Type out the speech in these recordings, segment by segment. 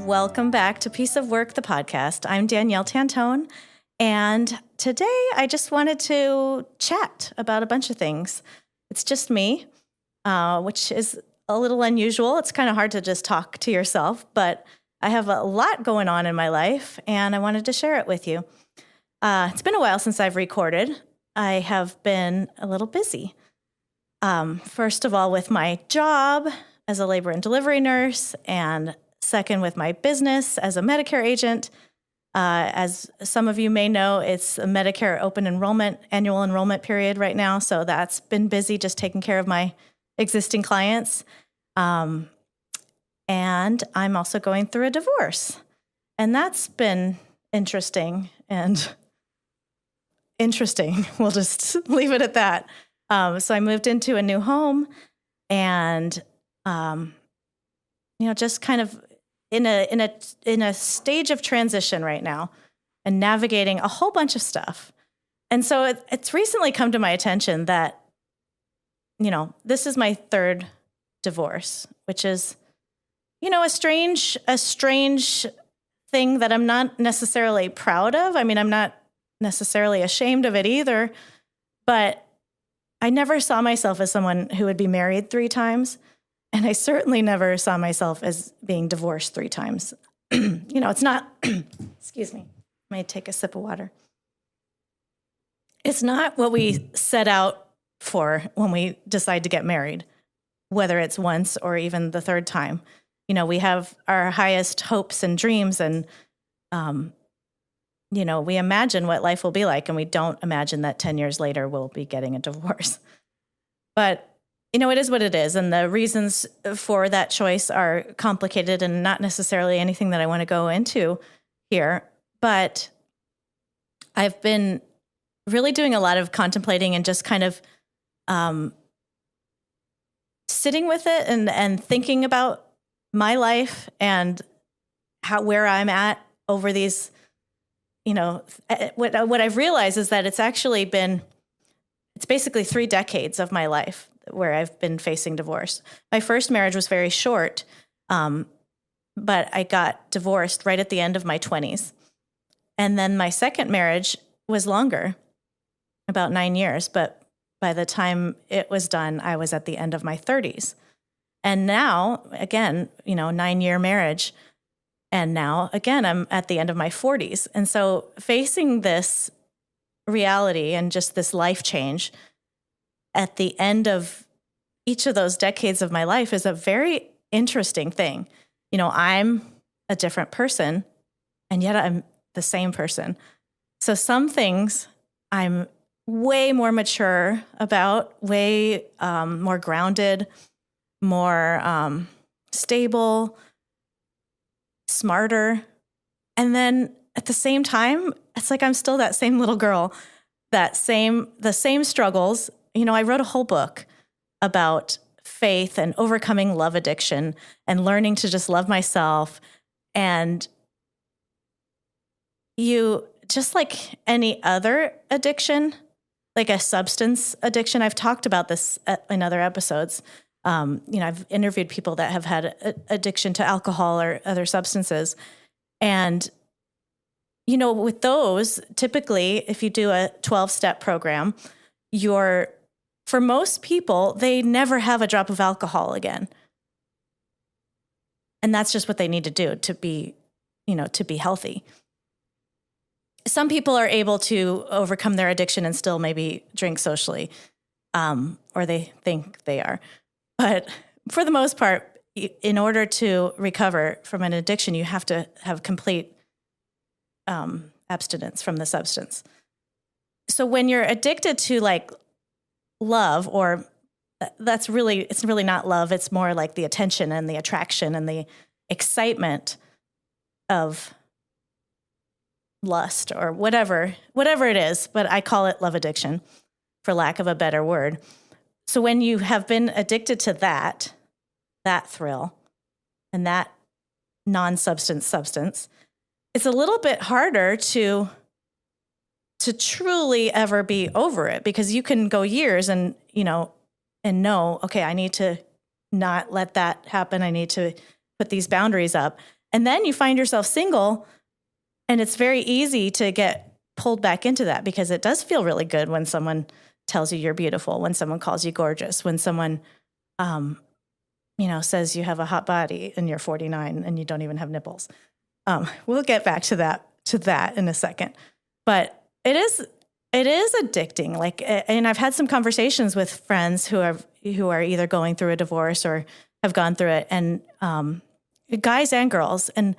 Welcome back to Piece of Work, the podcast. I'm Danielle Tantone, and today I just wanted to chat about a bunch of things. It's just me, which is a little unusual. It's kind of hard to just talk to yourself, but I have a lot going on in my life, and I wanted to share it with you. It's been a while since I've recorded. I have been a little busy. First of all, with my job as a labor and delivery nurse, and second, with my business as a Medicare agent. As some of you may know, it's a Medicare open enrollment, annual enrollment period right now. So that's been busy just taking care of my existing clients. And I'm also going through a divorce. And that's been interesting. We'll just leave it at that. So I moved into a new home and, just kind of in a stage of transition right now and navigating a whole bunch of stuff. And so it's recently come to my attention that, this is my third divorce, which is, a strange thing that I'm not necessarily proud of. I mean, I'm not necessarily ashamed of it either, but I never saw myself as someone who would be married 3 times. And I certainly never saw myself as being divorced 3 times. It's not, excuse me, I may take a sip of water. It's not what we set out for when we decide to get married, whether it's once or even the 3rd time. We have our highest hopes and dreams and, we imagine what life will be like, and we don't imagine that 10 years later we'll be getting a divorce. But it is what it is, and the reasons for that choice are complicated and not necessarily anything that I want to go into here. But I've been really doing a lot of contemplating and just kind of sitting with it and thinking about my life and where I'm at over these. What I've realized is that it's basically 3 decades of my life where I've been facing divorce. My first marriage was very short, but I got divorced right at the end of my 20s. And then my second marriage was longer, about 9 years. But by the time it was done, I was at the end of my 30s. And now, again, 9-year marriage. And now, again, I'm at the end of my 40s. And so facing this reality and just this life change at the end of each of those decades of my life is a very interesting thing. I'm a different person, and yet I'm the same person. So some things I'm way more mature about, way more grounded, more stable, smarter. And then at the same time, it's like I'm still that same little girl, the same struggles. I wrote a whole book about faith and overcoming love addiction and learning to just love myself. And just like any other addiction, like a substance addiction, I've talked about this in other episodes. I've interviewed people that have had addiction to alcohol or other substances. And, with those, typically, if you do a 12-step program, for most people, they never have a drop of alcohol again. And that's just what they need to do to be healthy. Some people are able to overcome their addiction and still maybe drink socially, or they think they are. But for the most part, in order to recover from an addiction, you have to have complete abstinence from the substance. So when you're addicted to love, or it's really not love, it's more like the attention and the attraction and the excitement of lust or whatever it is, but I call it love addiction for lack of a better word. So when you have been addicted to that thrill and that substance, it's a little bit harder to truly ever be over it, because you can go years and know, okay, I need to not let that happen. I need to put these boundaries up. And then you find yourself single, and it's very easy to get pulled back into that because it does feel really good when someone tells you you're beautiful, when someone calls you gorgeous, when someone, says you have a hot body and you're 49 and you don't even have nipples. We'll get back to that in a second. But it is addicting. Like, and I've had some conversations with friends who are either going through a divorce or have gone through it, and guys and girls, and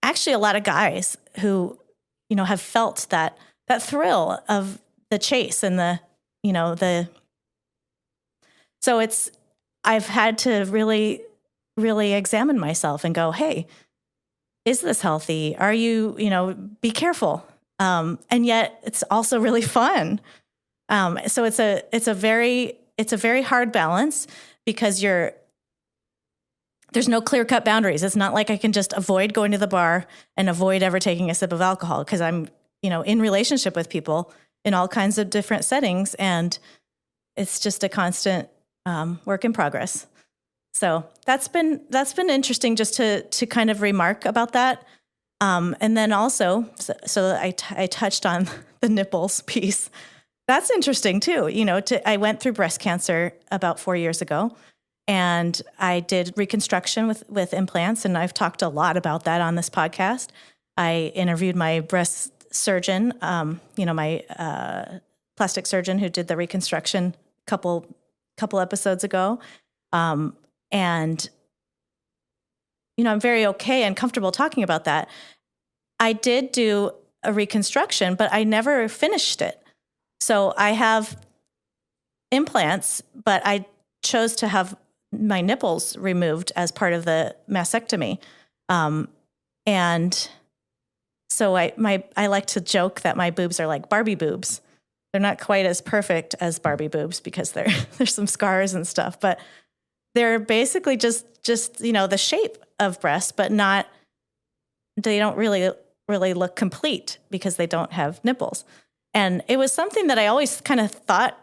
actually a lot of guys who, have felt that thrill of the chase and so I've had to really, really examine myself and go, hey, is this healthy? Are you, be careful. And yet it's also really fun. So it's a very hard balance because there's no clear-cut boundaries. It's not like I can just avoid going to the bar and avoid ever taking a sip of alcohol because I'm, in relationship with people in all kinds of different settings, and it's just a constant work in progress. So that's been interesting just to kind of remark about that. And then also, so I touched on the nipples piece. That's interesting too. I went through breast cancer about 4 years ago, and I did reconstruction with implants, and I've talked a lot about that on this podcast. I interviewed my breast surgeon, my plastic surgeon who did the reconstruction couple episodes ago. And, I'm very okay and comfortable talking about that. I did do a reconstruction, but I never finished it. So I have implants, but I chose to have my nipples removed as part of the mastectomy. And so I like to joke that my boobs are like Barbie boobs. They're not quite as perfect as Barbie boobs because there's some scars and stuff, but they're basically just the shape of breasts, but they don't really look complete because they don't have nipples. And it was something that I always kind of thought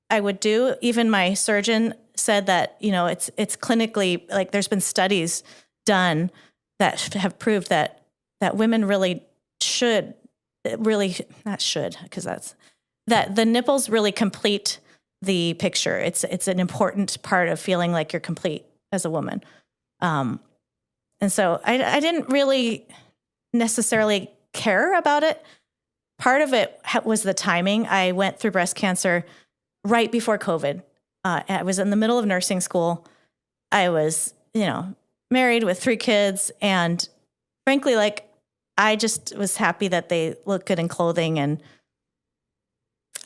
I would do. Even my surgeon said that, it's clinically, like, there's been studies done that have proved that women really that the nipples really complete the picture. It's an important part of feeling like you're complete as a woman. And so I didn't really necessarily care about it. Part of it was the timing. I went through breast cancer right before COVID. I was in the middle of nursing school. I was, married with 3 kids. And frankly, I just was happy that they look good in clothing. And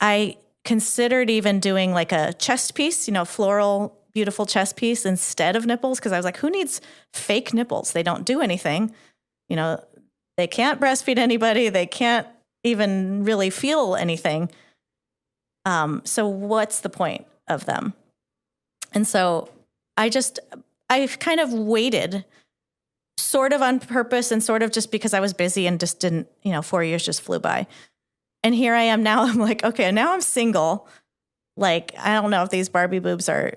I considered even doing like a chest piece, floral, beautiful chest piece instead of nipples. Cause I was like, who needs fake nipples? They don't do anything. They can't breastfeed anybody. They can't even really feel anything. So what's the point of them? And so I kind of waited, sort of on purpose and sort of just because I was busy and just didn't, 4 years just flew by. And here I am now. I'm like, okay, now I'm single. Like, I don't know if these Barbie boobs are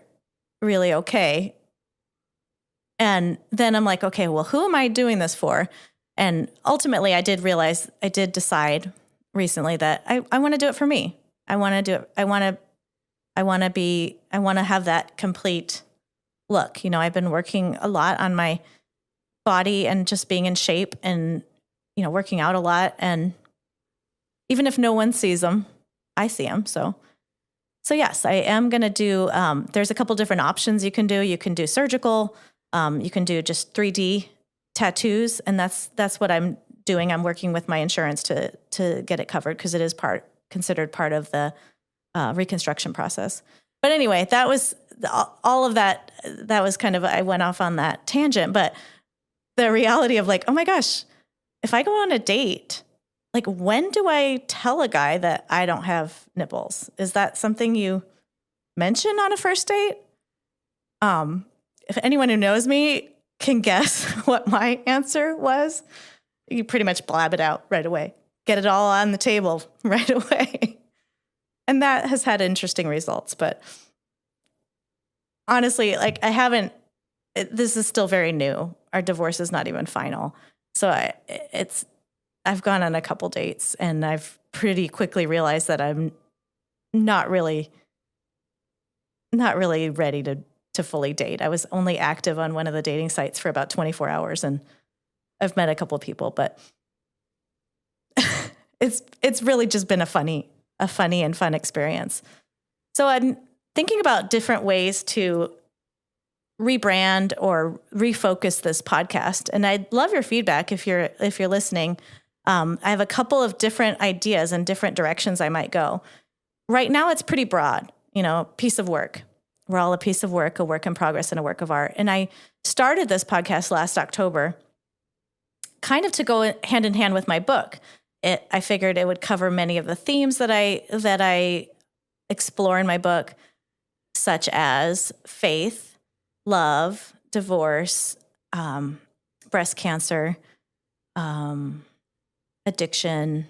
really okay. And then I'm like, okay, well, who am I doing this for? And ultimately I did decide recently that I want to do it for me. I want to do it. I want to have that complete look. I've been working a lot on my body and just being in shape and, working out a lot. And even if no one sees them, I see them. So yes, I am going to do, there's a couple different options you can do. You can do surgical, you can do just 3D tattoos. And that's what I'm doing. I'm working with my insurance to get it covered because it is considered part of the reconstruction process. But anyway, that was all of that. That was kind of, I went off on that tangent, but the reality of like, oh my gosh, if I go on a date, like, when do I tell a guy that I don't have nipples? Is that something you mention on a first date? If anyone who knows me can guess what my answer was, you pretty much blab it out right away. Get it all on the table right away. And that has had interesting results. But honestly, like, I haven't this is still very new. Our divorce is not even final. So I've gone on a couple dates, and I've pretty quickly realized that I'm not really ready to fully date. I was only active on one of the dating sites for about 24 hours, and I've met a couple of people, but it's really just been a funny and fun experience. So I'm thinking about different ways to rebrand or refocus this podcast, and I'd love your feedback if you're listening. I have a couple of different ideas and different directions I might go. Right now, it's pretty broad, piece of work. We're all a piece of work, a work in progress, and a work of art. And I started this podcast last October kind of to go hand in hand with my book. I figured it would cover many of the themes that I explore in my book, such as faith, love, divorce, breast cancer, addiction,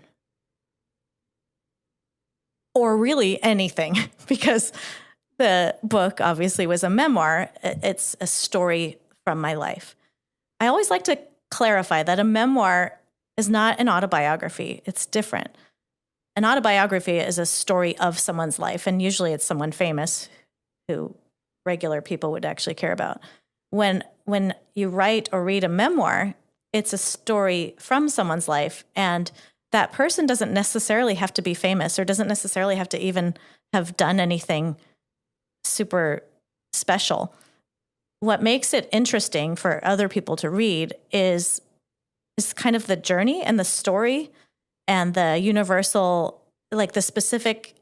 or really anything, because the book obviously was a memoir. It's a story from my life. I always like to clarify that a memoir is not an autobiography. It's different. An autobiography is a story of someone's life, and usually it's someone famous who regular people would actually care about. When you write or read a memoir, it's a story from someone's life, and that person doesn't necessarily have to be famous or doesn't necessarily have to even have done anything super special. What makes it interesting for other people to read is kind of the journey and the story and the universal, like the specific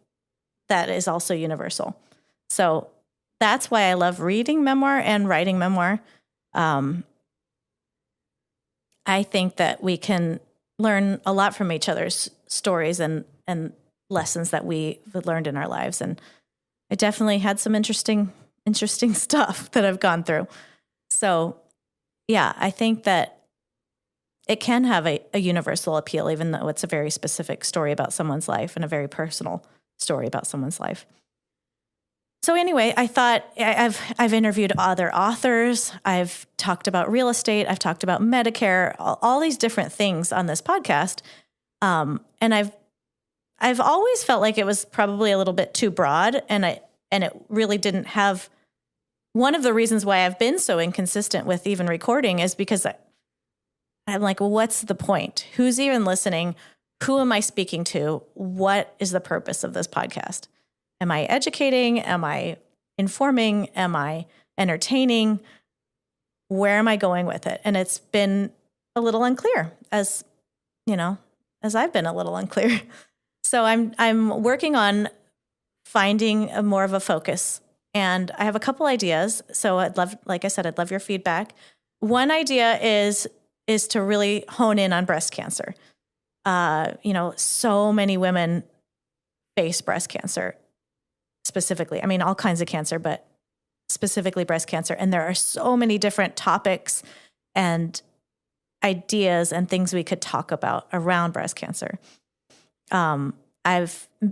that is also universal. So that's why I love reading memoir and writing memoir. I think that we can learn a lot from each other's stories and lessons that we've learned in our lives. And I definitely had some interesting stuff that I've gone through. So yeah, I think that it can have a universal appeal, even though it's a very specific story about someone's life and a very personal story about someone's life. So anyway, I thought I've interviewed other authors. I've talked about real estate. I've talked about Medicare, all these different things on this podcast. And I've always felt like it was probably a little bit too broad, and it really didn't have. One of the reasons why I've been so inconsistent with even recording is because I'm like, well, what's the point? Who's even listening? Who am I speaking to? What is the purpose of this podcast? Am I educating? Am I informing? Am I entertaining? Where am I going with it? And it's been a little unclear, as I've been a little unclear. So I'm working on finding more of a focus, and I have a couple ideas. So like I said, I'd love your feedback. One idea is to really hone in on breast cancer. So many women face breast cancer specifically. I mean, all kinds of cancer, but specifically breast cancer. And there are so many different topics and ideas and things we could talk about around breast cancer.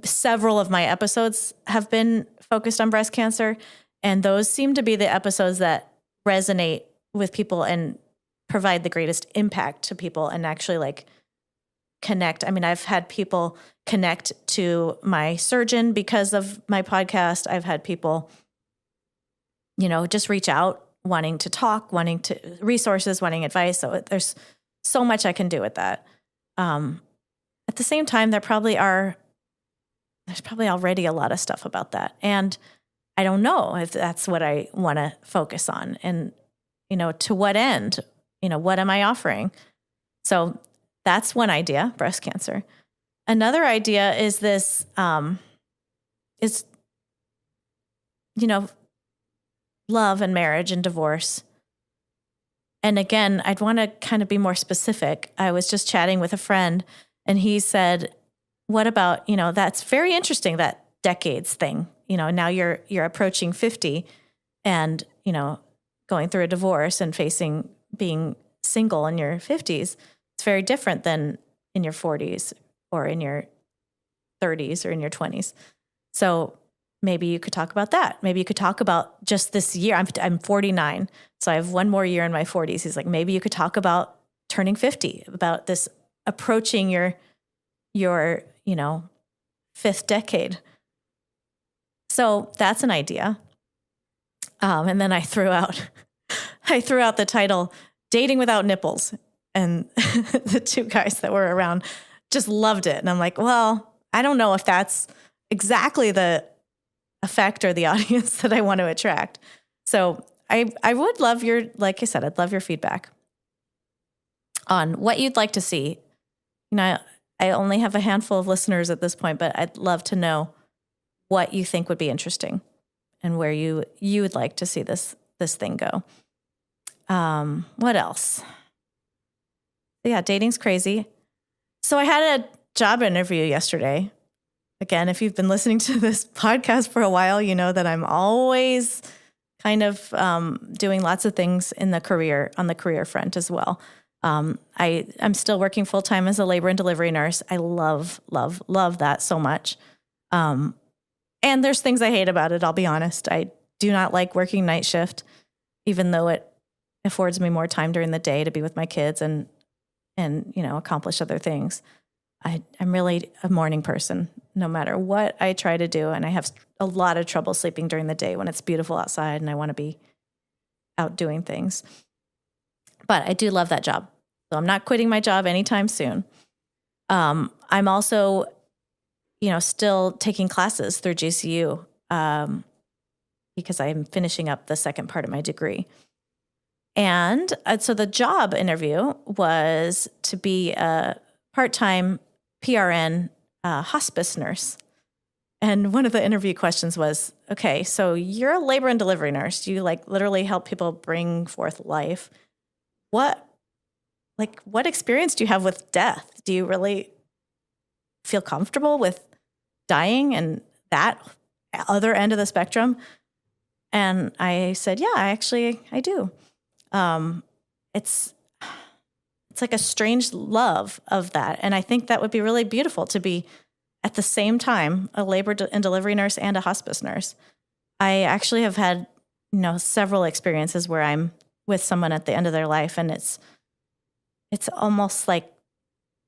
Several of my episodes have been focused on breast cancer, and those seem to be the episodes that resonate with people and provide the greatest impact to people and actually connect. I mean, I've had people connect to my surgeon because of my podcast. I've had people, just reach out, wanting to talk, wanting to resources, wanting advice. So there's so much I can do with that. At the same time, there's probably already a lot of stuff about that. And I don't know if that's what I want to focus on. And, to what end? What am I offering? So that's one idea, breast cancer. Another idea is this, love and marriage and divorce. And again, I'd want to kind of be more specific. I was just chatting with a friend, and he said, what about, that's very interesting, that decades thing. Now you're approaching 50 and, going through a divorce and facing being single in your 50s. It's very different than in your 40s or in your 30s or in your 20s. So maybe you could talk about that. Maybe you could talk about just this year. I'm 49, so I have one more year in my 40s. He's like, maybe you could talk about turning 50, about this approaching your fifth decade. So that's an idea. And then I threw out the title "Dating Without Nipples," and the two guys that were around just loved it. And I'm like, well, I don't know if that's exactly the effect or the audience that I want to attract. So I would love like I said, I'd love your feedback on what you'd like to see. I only have a handful of listeners at this point, but I'd love to know what you think would be interesting and where you would like to see this thing go. What else? Yeah, dating's crazy. So I had a job interview yesterday. Again, if you've been listening to this podcast for a while, you know that I'm always kind of doing lots of things on the career front as well. I'm still working full time as a labor and delivery nurse. I love, love, love that so much. And there's things I hate about it. I'll be honest. I do not like working night shift, even though it affords me more time during the day to be with my kids and accomplish other things. I'm really a morning person, no matter what I try to do. And I have a lot of trouble sleeping during the day when it's beautiful outside and I want to be out doing things. But I do love that job. So I'm not quitting my job anytime soon. I'm also, still taking classes through GCU because I'm finishing up the second part of my degree. And so the job interview was to be a part-time PRN hospice nurse. And one of the interview questions was, okay, so you're a labor and delivery nurse. You literally help people bring forth life. What experience do you have with death? Do you really feel comfortable with dying and that other end of the spectrum? And I said, yeah, I do. It's like a strange love of that. And I think that would be really beautiful to be at the same time a labor and delivery nurse and a hospice nurse. I actually have had, several experiences where I'm with someone at the end of their life, and it's almost like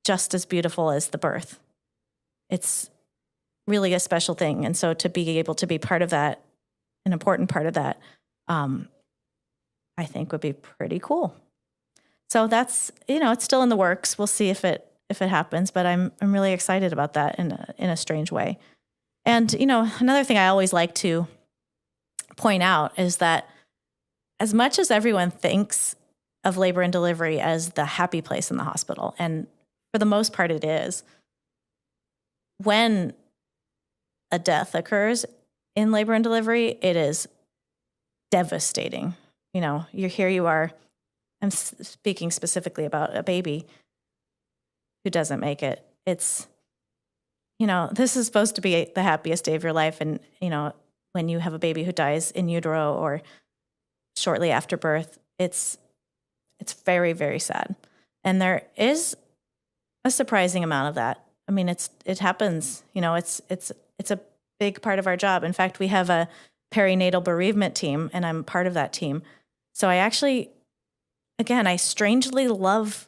just as beautiful as the birth. It's really a special thing. And so to be able to be part of that, an important part of that, I think would be pretty cool. So that's, it's still in the works. We'll see if it happens, but I'm really excited about that in a strange way. And, another thing I always like to point out is that as much as everyone thinks of labor and delivery as the happy place in the hospital, and for the most part it is, when a death occurs in labor and delivery, it is devastating. Here you are. I'm speaking specifically about a baby who doesn't make it. It's, this is supposed to be the happiest day of your life. And, when you have a baby who dies in utero or shortly after birth, it's very, very sad. And there is a surprising amount of that. I mean, it happens, it's a big part of our job. In fact, we have a perinatal bereavement team, and I'm part of that team. So I strangely love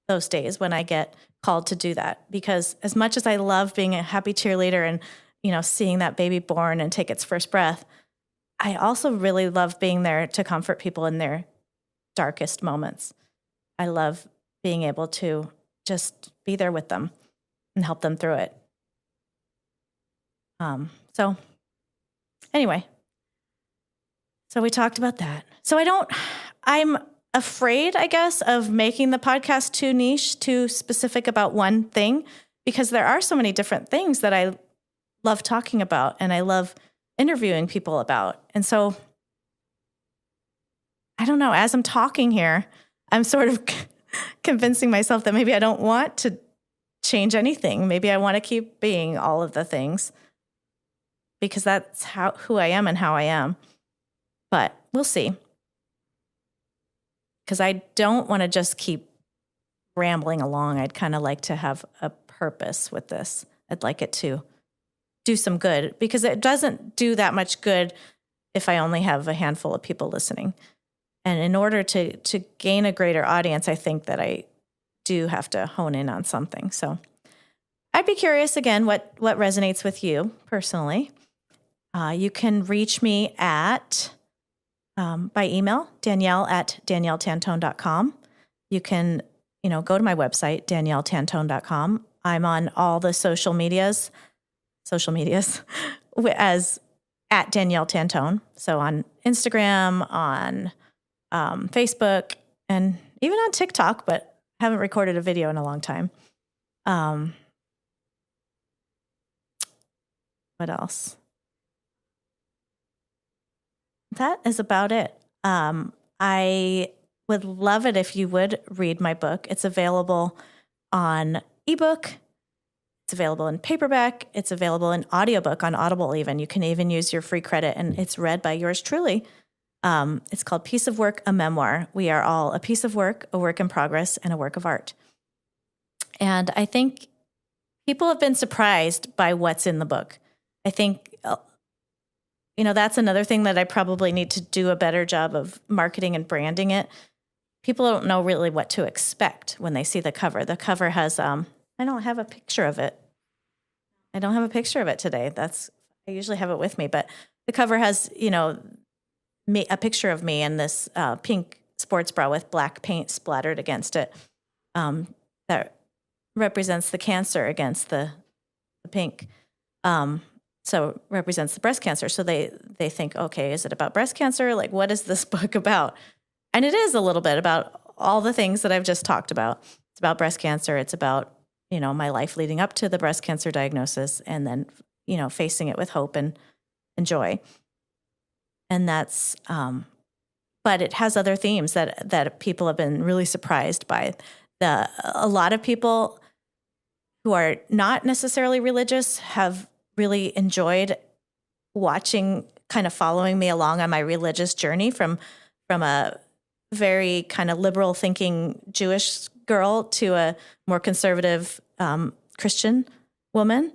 those days when I get called to do that, because as much as I love being a happy cheerleader and, seeing that baby born and take its first breath, I also really love being there to comfort people in their darkest moments. I love being able to just be there with them and help them through it. So anyway, so we talked about that. So I'm afraid, I guess, of making the podcast too niche, too specific about one thing, because there are so many different things that I love talking about and I love interviewing people about. And so I don't know, as I'm talking here, I'm sort of convincing myself that maybe I don't want to change anything. Maybe I want to keep being all of the things because that's who I am and how I am. But we'll see. Because I don't want to just keep rambling along. I'd kind of like to have a purpose with this. I'd like it to do some good, because it doesn't do that much good if I only have a handful of people listening. And in order to gain a greater audience, I think that I do have to hone in on something. So I'd be curious again what resonates with you personally. You can reach me at by email, Danielle@DanielleTantone.com. You can, go to my website, DanielleTantone.com. I'm on all the social medias as at Danielle Tantone. So on Instagram, on Facebook, and even on TikTok, but haven't recorded a video in a long time. What else? That is about it. I would love it if you would read my book. It's available on ebook. It's available in paperback. It's available in audiobook on Audible even. You can even use your free credit, and it's read by yours truly. It's called Piece of Work, a Memoir. We are all a piece of work, a work in progress, and a work of art. And I think people have been surprised by what's in the book. I think, that's another thing that I probably need to do a better job of marketing and branding it. People don't know really what to expect when they see the cover. The cover has, I don't have a picture of it. I don't have a picture of it today. I usually have it with me, but the cover has, a picture of me in this pink sports bra with black paint splattered against it. That represents the cancer against the pink. So represents the breast cancer. So they think, okay, is it about breast cancer? Like, what is this book about? And it is a little bit about all the things that I've just talked about. It's about breast cancer. It's about, my life leading up to the breast cancer diagnosis, and then, facing it with hope and joy. And that's, but it has other themes that people have been really surprised by. A lot of people who are not necessarily religious have really enjoyed watching, kind of following me along on my religious journey from a very kind of liberal thinking Jewish girl to a more conservative Christian woman,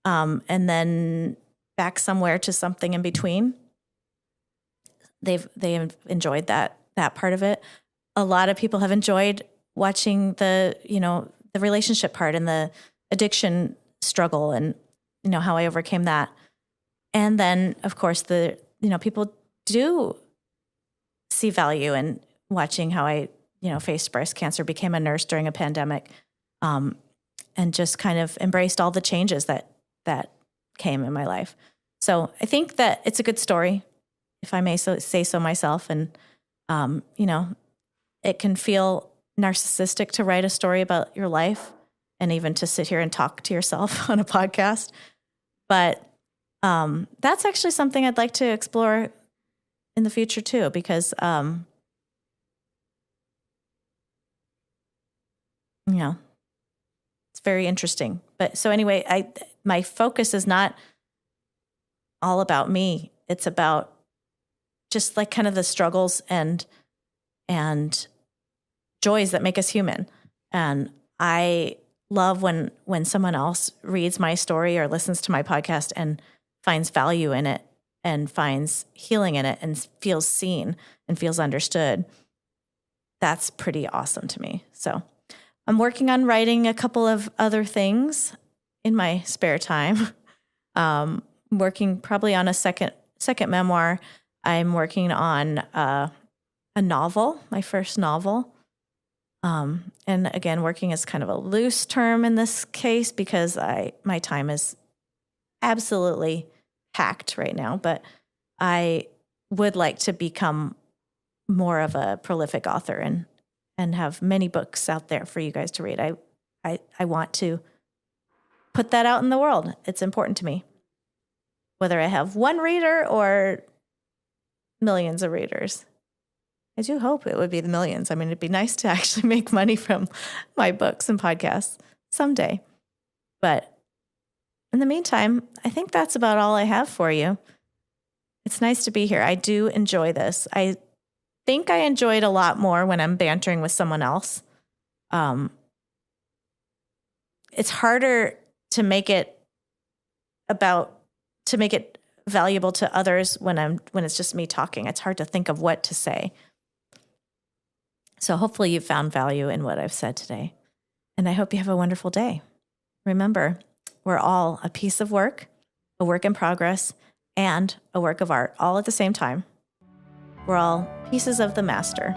and then back somewhere to something in between. They've enjoyed that part of it. A lot of people have enjoyed watching the relationship part and the addiction struggle, and how I overcame that. And then, of course, people do see value in watching how I, faced breast cancer, became a nurse during a pandemic, and just kind of embraced all the changes that came in my life. So I think that it's a good story, if I may say so myself. And, it can feel narcissistic to write a story about your life and even to sit here and talk to yourself on a podcast. But that's actually something I'd like to explore in the future too, because, it's very interesting. But so anyway, my focus is not all about me. It's about just like kind of the struggles and joys that make us human. And I love when someone else reads my story or listens to my podcast and finds value in it and finds healing in it and feels seen and feels understood. That's pretty awesome to me. So I'm working on writing a couple of other things in my spare time. Working probably on a second memoir. I'm working on a novel, my first novel. And again, working is kind of a loose term in this case because my time is absolutely packed right now, but I would like to become more of a prolific author and have many books out there for you guys to read. I want to put that out in the world. It's important to me. Whether I have one reader or millions of readers. I do hope it would be the millions. I mean, it'd be nice to actually make money from my books and podcasts someday. But in the meantime, I think that's about all I have for you. It's nice to be here. I do enjoy this. I think I enjoy it a lot more when I'm bantering with someone else. It's harder to make it about to make it valuable to others when it's just me talking. It's hard to think of what to say. So hopefully you found value in what I've said today. And I hope you have a wonderful day. Remember, we're all a piece of work, a work in progress, and a work of art, all at the same time. We're all pieces of the master.